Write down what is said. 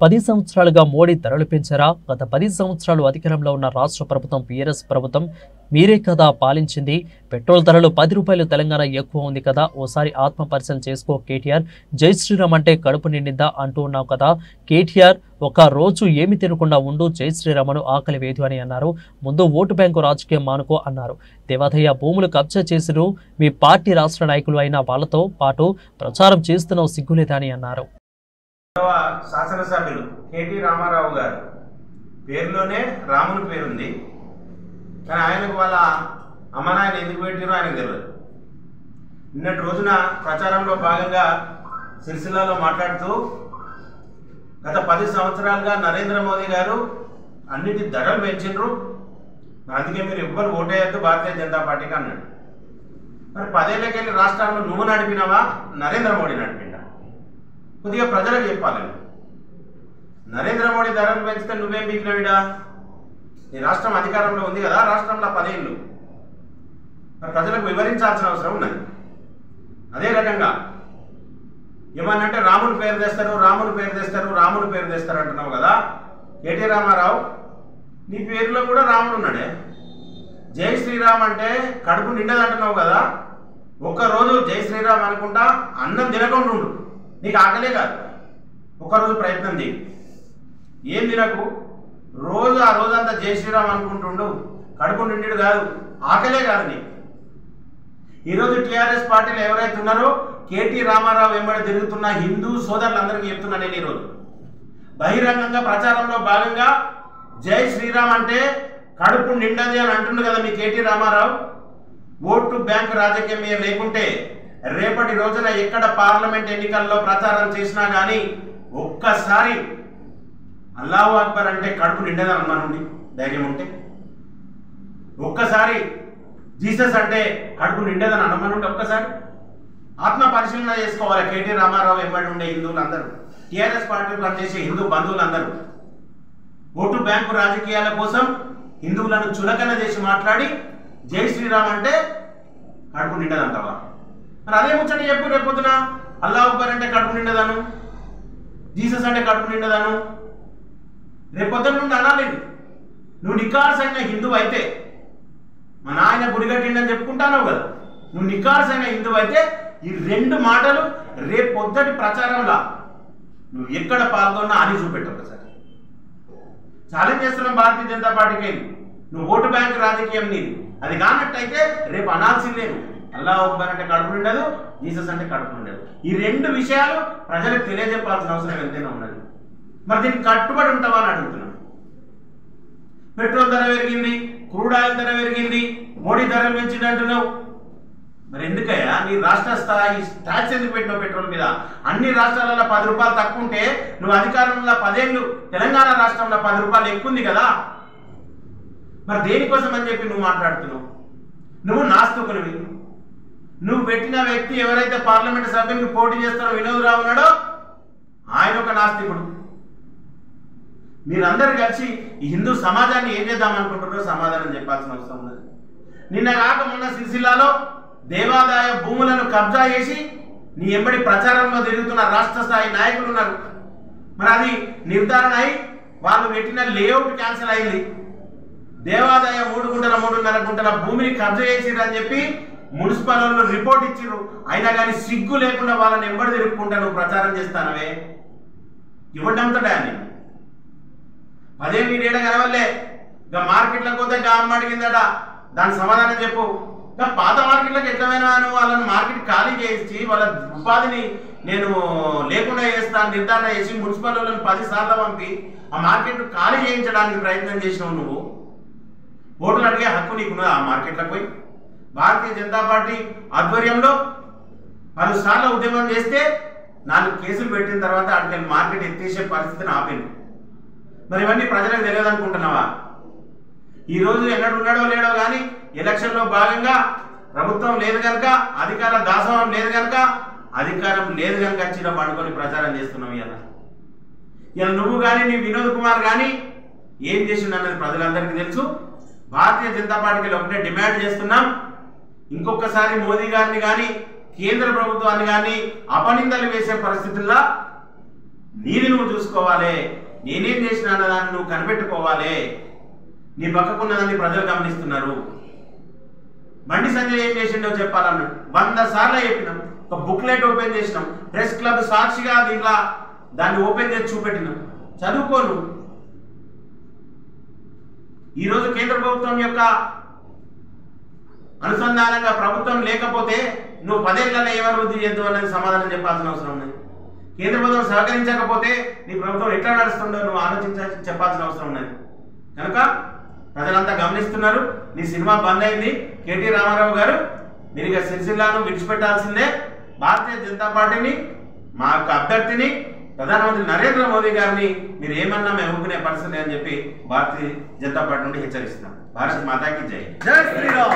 10 సంవత్సరాలుగా మోడీ ధరలు పెంచారా? గత 10 సంవత్సరాలు అధికారంలో ఉన్న రాష్ట్ర ప్రభుత్వం బీఆర్ఎస్ ప్రభుత్వం మీరే కదా పాలించింది. పెట్రోల్ ధరలు 10 రూపాయలు తెలంగాణ ఎక్కువ ఉంది కదా, ఓసారి ఆత్మ పరిశీలన చేసుకో కేటీఆర్. జై శ్రీరామ్ అంటే కడుపు నిండిందా అంటూ ఉన్నావు కదా కేటీఆర్. ఒక రోజు ఏమి తినకుండా ఉండు, జై శ్రీరామను ఆకలి వేదు అని అన్నారు. ముందు ఓటు బ్యాంకు రాజకీయం మానుకో అన్నారు. దేవాదయ భూములు కబ్జా చేసిరు మీ పార్టీ రాష్ట్ర నాయకులు అయిన వాళ్ళతో పాటు ప్రచారం చేస్తున్నావు, సిగ్గులేదా అని అన్నారు. శాసనసభ్యులు కేటీ రామారావు గారు పేరులోనే రాముని పేరుంది, కానీ ఆయనకు వాళ్ళ అమ్మనాయన ఎందుకు పెట్టారో ఆయనకు తెలియదు. నిన్నటి రోజున ప్రచారంలో భాగంగా సిరిసిల్లాలో మాట్లాడుతూ గత 10 సంవత్సరాలుగా నరేంద్ర మోదీ గారు అన్నిటి ధరలు పెంచిండ్రు, అందుకే మీరు ఎవ్వరు ఓటేయద్దు భారతీయ జనతా పార్టీకి అన్నాడు. మరి 10 ఏళ్ళకెళ్ళి రాష్ట్రాల్లో నువ్వు నడిపినావా, నరేంద్ర మోడీ నడిపిండా? కొద్దిగా ప్రజలకు చెప్పాలి. నరేంద్ర మోడీ ధరలు పెంచితే నువ్వేం బీకినవిడా? నీ రాష్ట్రం అధికారంలో ఉంది కదా, రాష్ట్రంలో 10 ఏళ్ళు, ప్రజలకు వివరించాల్సిన అవసరం ఉన్నది. అదే రకంగా ఏమన్నంటే రాముని పేరు తెస్తారు, రాముని పేరు తెస్తారు, రాముని పేరు తెస్తారు అంటున్నావు కదా కేటీ రామారావు. నీ పేరులో కూడా రాముడు ఉన్నాడే. జై శ్రీరామ్ అంటే కడుపు నిండదంటున్నావు కదా, ఒక్కరోజు జై శ్రీరామ్ అనుకుంటా అన్నం తినకుండా ఉండు, నీకు ఆకలే కాదు. ఒక్కరోజు ప్రయత్నం చేయి, ఏం తినకు, రోజు ఆ రోజంతా జై శ్రీరామ్ అనుకుంటుండు, కడుపు నిండు కాదు, ఆకలే కాదు నీకు. ఈరోజు టీఆర్ఎస్ పార్టీలు ఎవరైతే ఉన్నారో కేటీ రామారావు వెంబడి తిరుగుతున్న హిందూ సోదరులందరికీ చెప్తున్నా నేను ఈరోజు బహిరంగంగా ప్రచారంలో భాగంగా జై శ్రీరామ్ అంటే కడుపు నిండది అని అంటుండు కదా మీ కేటీ రామారావు. ఓటు బ్యాంక్ రాజకీయం లేకుంటే రేపటి రోజున ఎక్కడ పార్లమెంట్ ఎన్నికల్లో ప్రచారం చేసినా కానీ ఒక్కసారి అల్లాహు అక్బర్ అంటే కడుపు నిండదని అన్నానండి ధైర్యం ఉంటే, ఒక్కసారి జీసస్ అంటే కడుపు నిండదని అనమనుండి ఒక్కసారి ఆత్మ పరిశీలన చేసుకోవాలి. కేటీ రామారావు వెంబడి ఉండే హిందువులందరూ, టీఆర్ఎస్ పార్టీ పనిచేసే హిందూ బంధువులందరూ ఓటు బ్యాంకు రాజకీయాల కోసం హిందువులను చులకన చేసి మాట్లాడి జై శ్రీరామ్ అంటే కడుపు నిండదంటావా? మరి అదే ముచ్చట చెప్పు రేపొద్దున. అల్లాహ్ అక్బర్ అంటే కడుపు నిండదాను, జీసస్ అంటే కడుపు నిండదాను, రేపొద్దున నుండి అనాలేదు. నువ్వు నికార్సైన హిందువు అయితే, మా నాయన గుడి కట్టిండని చెప్పుకుంటాను కదా, నువ్వు నికార్సైన హిందువు అయితే ఈ 2 మాటలు రేపొద్దటి ప్రచారంలో నువ్వు ఎక్కడ పాల్గొన్నా అని చూపెట్టు ఒకసారి. ఛాలెంజ్ చేస్తున్నాం భారతీయ జనతా పార్టీకి. నువ్వు ఓటు బ్యాంక్ రాజకీయం నీది, అది కానట్టయితే రేపు అనాల్సిందేను అల్లాహ్ అక్బర్ అంటే కడుపు నిండదు, జీసస్ అంటే కడుపు నిండదు. ఈ 2 విషయాలు ప్రజలకు తెలియజెప్పాల్సిన అవసరం ఎంతైనా ఉన్నది. మరి దీనికి కట్టుబడి ఉంటావా అని అడుగుతున్నాను. పెట్రోల్ ధర పెరిగింది, క్రూడ్ ఆయిల్ ధర పెరిగింది, మోడీ ధరలు పెంచింది అంటున్నావు. మరి ఎందుకయ్యా నీ రాష్ట్ర స్థాయి ట్యాక్స్ ఎందుకు పెట్టినావు పెట్రోల్ మీద? అన్ని రాష్ట్రాలలో 10 రూపాయలు తక్కువ ఉంటే నువ్వు అధికారంలో 10 ఏళ్ళు తెలంగాణ రాష్ట్రంలో 10 రూపాయలు ఎక్కువ ఉంది కదా, మరి దేనికోసం అని చెప్పి నువ్వు మాట్లాడుతున్నావు? నువ్వు నాస్తికునివి. నువ్వు పెట్టిన వ్యక్తి ఎవరైతే పార్లమెంట్ సభ్యునికి పోటీ చేస్తారో వినోద్ రావు ఉన్నాడో ఆయన ఒక నాస్తికుడు. మీరందరూ కలిసి ఈ హిందూ సమాజాన్ని ఏం చేద్దామనుకుంటారో సమాధానం చెప్పాల్సిన అవసరం ఉన్నది. నిన్న కాక మొన్న సిరిసిల్లాలో దేవాదాయ భూములను కబ్జా చేసి నీ ఎంబడి ప్రచారంలో తిరుగుతున్న రాష్ట్ర స్థాయి నాయకులు ఉన్నారు. మరి అది నిర్ధారణ అయి వాళ్ళు పెట్టిన లేఅవుట్ క్యాన్సిల్ అయింది. దేవాదాయ 3 గుంటల 3.5 గుంటల భూమిని కబ్జా చేసిరని చెప్పి మున్సిపల్ వాళ్ళు రిపోర్ట్ ఇచ్చిర్రు. అయినా కానీ సిగ్గు లేకుండా వాళ్ళని ఎంబడి తిరుగుకుంటా నువ్వు ప్రచారం చేస్తానవే, ఇవ్వడంతోటే అని 10 ఏళ్ళు ఏడ కనవల్లే. ఇక మార్కెట్లకు పోతే గా అమ్మ అడిగిందట, దానికి సమాధానం చెప్పు. ఇక పాత మార్కెట్లకు ఎట్లమైనా వాళ్ళని మార్కెట్ ఖాళీ చేసి వాళ్ళ ఉపాధిని నేను లేకుండా చేస్తాను నిర్ధారణ చేసి మున్సిపల్ వాళ్ళని 10 సార్లు పంపి ఆ మార్కెట్ ఖాళీ చేయించడానికి ప్రయత్నం చేసినావు. నువ్వు ఓట్లు అడిగే హక్కు నీకున్నది ఆ మార్కెట్లకు పోయి? భారతీయ జనతా పార్టీ ఆధ్వర్యంలో 10 సార్లు ఉద్యమం చేస్తే 4 కేసులు పెట్టిన తర్వాత అక్కడికి మార్కెట్ ఎత్తేసే పరిస్థితిని ఆపింది. మరి ఇవన్నీ ప్రజలకు తెలియదు అనుకుంటున్నావా? ఈరోజు ఎన్నడు ఉన్నాడో లేడో కానీ ఎలక్షన్లో భాగంగా ప్రభుత్వం లేదు కనుక, అధికార దాసోహం లేదు కనుక, అధికారం లేదు కనుక వచ్చిన పండుకొని ప్రచారం చేస్తున్నావు. ఇలా నువ్వు కానీ నీ వినోద్ కుమార్ కానీ ఏం చేసిందన్నది ప్రజలందరికీ తెలుసు. భారతీయ జనతా పార్టీకి ఒకటే డిమాండ్ చేస్తున్నాం, ఇంకొకసారి మోదీ గారిని కానీ కేంద్ర ప్రభుత్వాన్ని కానీ అపనిందలు వేసే పరిస్థితుల్లో నీది నువ్వు చూసుకోవాలి, నేనేం చేసిన అన్నదాన్ని నువ్వు కనిపెట్టుకోవాలి. నీ పక్కకున్నదాన్ని ప్రజలు గమనిస్తున్నారు. బండి సంజయ్ ఏం చేసిండో చెప్పాలన్నాడు. 100 సార్లు చెప్పినాం. ఒక బుక్లెట్ ఓపెన్ చేసినాం, ప్రెస్ క్లబ్ సాక్షిగా దీంట్లో దాన్ని ఓపెన్ చేసి చూపెట్టినాం. చదువుకోను. ఈరోజు కేంద్ర ప్రభుత్వం యొక్క అనుసంధానంగా ప్రభుత్వం లేకపోతే నువ్వు 10 ఏళ్లలో ఏం అభివృద్ధి చేద్దావు అనేది సమాధానం చెప్పాల్సిన అవసరం ఉంది. కేంద్ర ప్రభుత్వం సహకరించకపోతే నీ ప్రభుత్వం ఎట్లా నడుస్తుందో నువ్వు చెప్పాల్సిన అవసరం ఉన్నది. కనుక ప్రజలంతా గమనిస్తున్నారు. నీ సినిమా బంద్ అయింది. కేటీ రామారావు గారు, మీరు ఇక సిరిసిల్లాను విడిచిపెట్టాల్సిందే. భారతీయ జనతా పార్టీని, మా యొక్క అభ్యర్థిని, ప్రధానమంత్రి నరేంద్ర మోదీ గారిని మీరు ఏమన్నా మేము ఊరుకునే పరిస్థితి అని చెప్పి భారతీయ జనతా పార్టీ నుండి హెచ్చరిస్తున్నాం. భారత్ మాతాకి జై. జై శ్రీరామ్.